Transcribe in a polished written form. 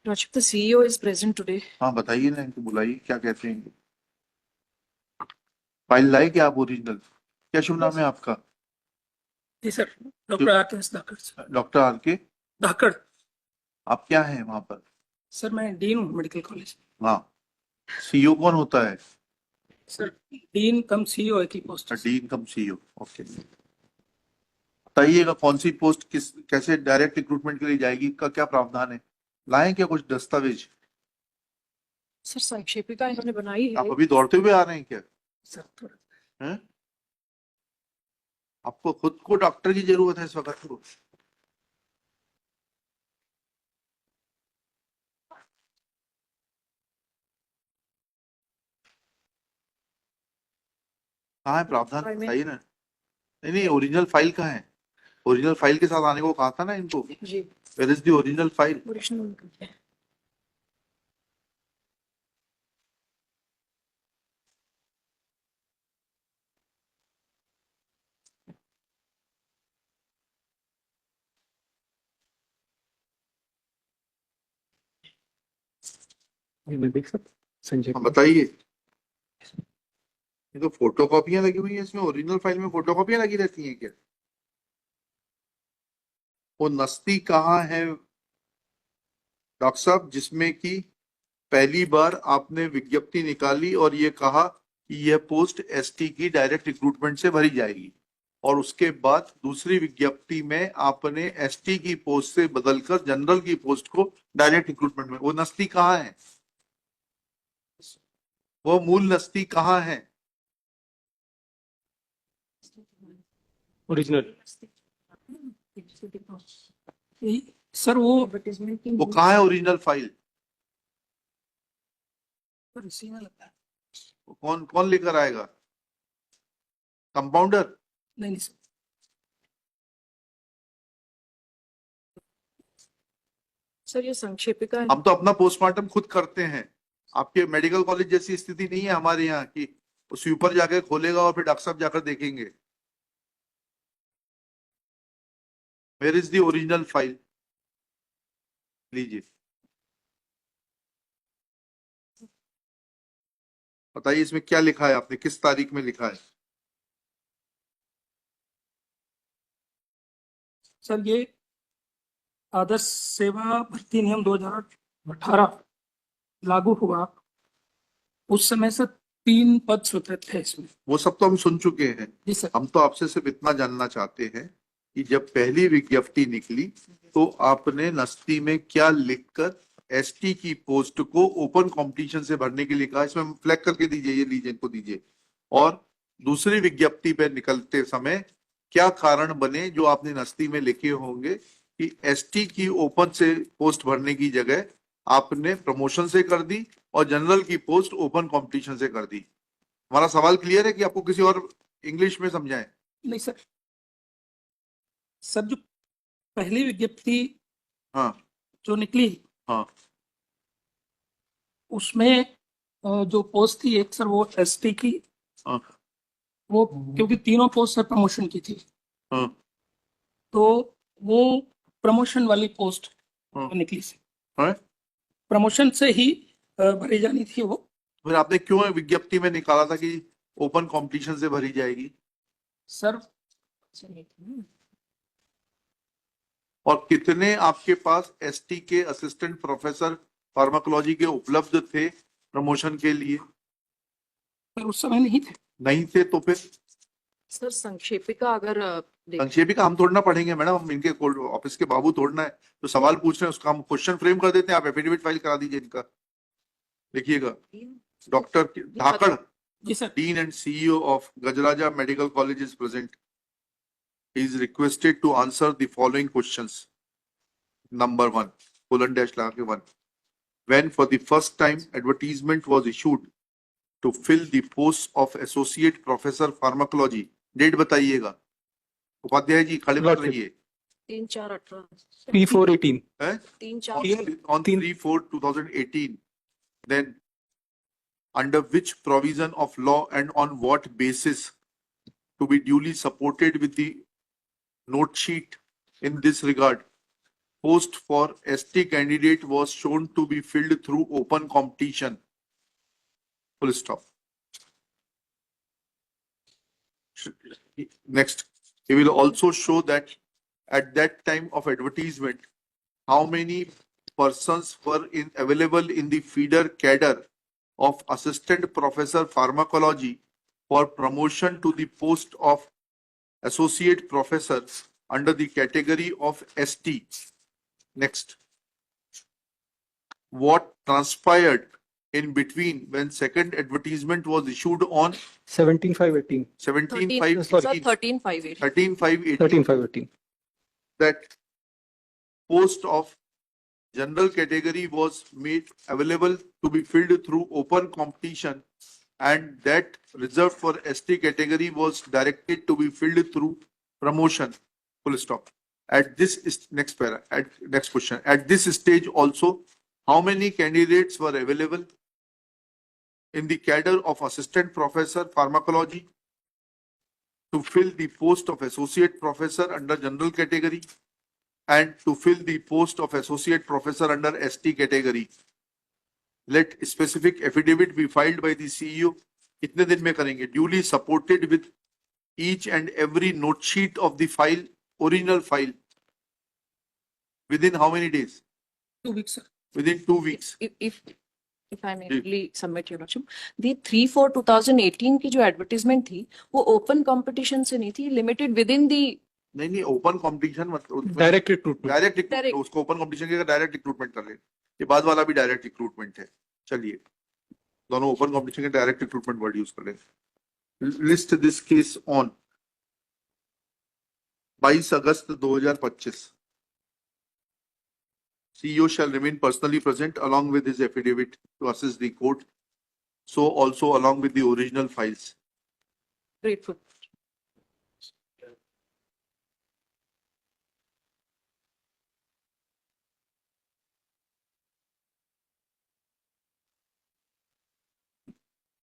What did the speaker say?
Rajat, the CEO is present today. हाँ बताइए ना, इनको बुलाइए, क्या कहते हैं। फाइल लाए क्या आप ओरिजिनल? क्या शुभ नाम है आपका? जी सर, डॉक्टर आर.के. धाकड़ सर। डॉक्टर आर के धाकड़ आप क्या हैं वहां पर? सर, मैं डीन हूँ मेडिकल कॉलेज। हाँ, सीईओ कौन होता है? सर, डीन कम सीईओ की पोस्ट है। डीन कम सीईओ, ओके। बताइएगा कौन सी पोस्ट किस कैसे डायरेक्ट रिक्रूटमेंट के लिए जाएगी, का क्या प्रावधान है? लाए क्या कुछ दस्तावेज? सर, संक्षेपिका इन्होंने बनाई आप है। अभी दौड़ते हुए आ रहे हैं क्या? सर थोड़ा हैं? आपको खुद को डॉक्टर की जरूरत है इस वक्त को? कहाँ है प्रावधान, बताइए ना। नहीं नहीं, ओरिजिनल फाइल कहाँ है? ओरिजिनल फाइल के साथ आने को कहा था ना इनको। जी, where is the original file? Original. मैं देख सकता संजय हाँ बताइए। ये तो फोटो कॉपियां लगी हुई है इसमें, ओरिजिनल फाइल में फोटो कॉपियां लगी रहती हैं क्या? वो नस्ती कहाँ है डॉक्टर साहब, जिसमें कि पहली बार आपने विज्ञप्ति निकाली और ये कहा कि यह पोस्ट एसटी की डायरेक्ट रिक्रूटमेंट से भरी जाएगी, और उसके बाद दूसरी विज्ञप्ति में आपने एसटी की पोस्ट से बदलकर जनरल की पोस्ट को डायरेक्ट रिक्रूटमेंट में, वो नस्ती कहाँ है? वो मूल नस्ती कहाँ है? ओरिजिनल सर, वो कहाँ है ओरिजिनल फाइल? इसी में लगता है। कौन कौन लेकर आएगा? कंपाउंडर? नहीं सर, सर, ये संक्षेपिका है। हम तो अपना पोस्टमार्टम खुद करते हैं। आपके मेडिकल कॉलेज जैसी स्थिति नहीं है हमारे यहाँ की स्वीपर जाकर खोलेगा और फिर डॉक्टर साहब जाकर देखेंगे। Where is the original file? लीजिए, बताइए इसमें क्या लिखा है, आपने किस तारीख में लिखा है? सर ये आदर्श सेवा भर्ती नियम 2018 लागू हुआ, उस समय से 3 पद स्वीकृत थे इसमें। वो सब तो हम सुन चुके हैं। जी सर। हम तो आपसे सिर्फ इतना जानना चाहते हैं कि जब पहली विज्ञप्ति निकली तो आपने नस्ती में क्या लिखकर एसटी की पोस्ट को ओपन कंपटीशन से भरने के लिए कहा? इसमें फ्लैग करके दीजिए, ये लीजिए, इनको दीजिए। और दूसरी विज्ञप्ति पे निकलते समय क्या कारण बने जो आपने नस्ती में लिखे होंगे कि एसटी की ओपन से पोस्ट भरने की जगह आपने प्रमोशन से कर दी और जनरल की पोस्ट ओपन कंपटीशन से कर दी? हमारा सवाल क्लियर है कि आपको किसी और इंग्लिश में समझाएं? नहीं सर, जो पहली विज्ञप्ति हाँ जो निकली, हाँ उसमें जो पोस्ट थी एक सर, वो एसटी की, हाँ वो क्योंकि तीनों पोस्ट सर प्रमोशन की थी, हाँ तो वो प्रमोशन वाली पोस्ट हाँ। निकली से हाँ? प्रमोशन से ही भरी जानी थी वो। फिर आपने क्यों विज्ञप्ति में निकाला था कि ओपन कंपटीशन से भरी जाएगी? सर और कितने आपके पास एसटी के असिस्टेंट प्रोफेसर फार्माकोलॉजी के उपलब्ध थे प्रमोशन के लिए? सर उस समय नहीं थे। नहीं थे तो फिर सर, संक्षेपिका अगर संक्षेपिका हम तोड़ना पड़ेंगे मैडम, हम इनके ऑफिस के बाबू तोड़ना है, तो सवाल पूछ रहे हैं उसका हम क्वेश्चन फ्रेम कर देते हैं, आप एफिडेविट फाइल करा दीजिए इनका। लिखिएगा, डॉक्टर धाकड़, जी sir. Dean and CEO of Gajaraja Medical College is present. He is requested to answer the following questions. Number 1, :1. When for the first time advertisement was issued to fill the post of Associate Professor Pharmacology, डेट बताइएगा। उपाध्याय जी खड़े कर रहिए। 3/4/18 P418 है 3/4 on 3/4/2018. Then under which provision of law and on what basis, to be duly supported with the note sheet in this regard? post for ST candidate was shown to be filled through open competition. Full stop. Next, he will also show that at that time of advertisement, how many persons were available in the feeder cadre of assistant professor pharmacology for promotion to the post of associate professor under the category of ST. Next, what transpired in between when second advertisement was issued on 17/5/18. 17/5/18, Sir, sorry. 13/5/18. 13/5/18, 13/5/18. that post of general category was made available to be filled through open competition, and that reserved for ST category was directed to be filled through promotion. Full stop. At this is next para, at next question. At this stage also, how many candidates were available in the cadre of assistant professor pharmacology to fill the post of associate professor under general category and to fill the post of associate professor under ST category? Let specific affidavit be filed by the CEO. कितने दिन में करेंगे? Duly supported with each and every note sheet of the file, original file. Within how many days? 2 weeks, sir. Within 2 weeks. If I may really submit your lordship, the 3/4/2018 की जो advertisement थी वो open competition से नहीं थी, limited with in दी नहीं open competition मतलब Direct recruitment. Direct Direct. उसको ओपन कंपटीशन के डायरेक्ट रिक्रूटमेंट कर ले। ये बाद वाला भी डायरेक्ट रिक्रूटमेंट है। चलिए दोनों ओपन कंपटीशन के डायरेक्ट रिक्रूटमेंट वर्ड यूज कर ले। List this case on 22 August 2025। CEO shall remain personally present along with his affidavit to assist the court. So also along with the original files. Grateful.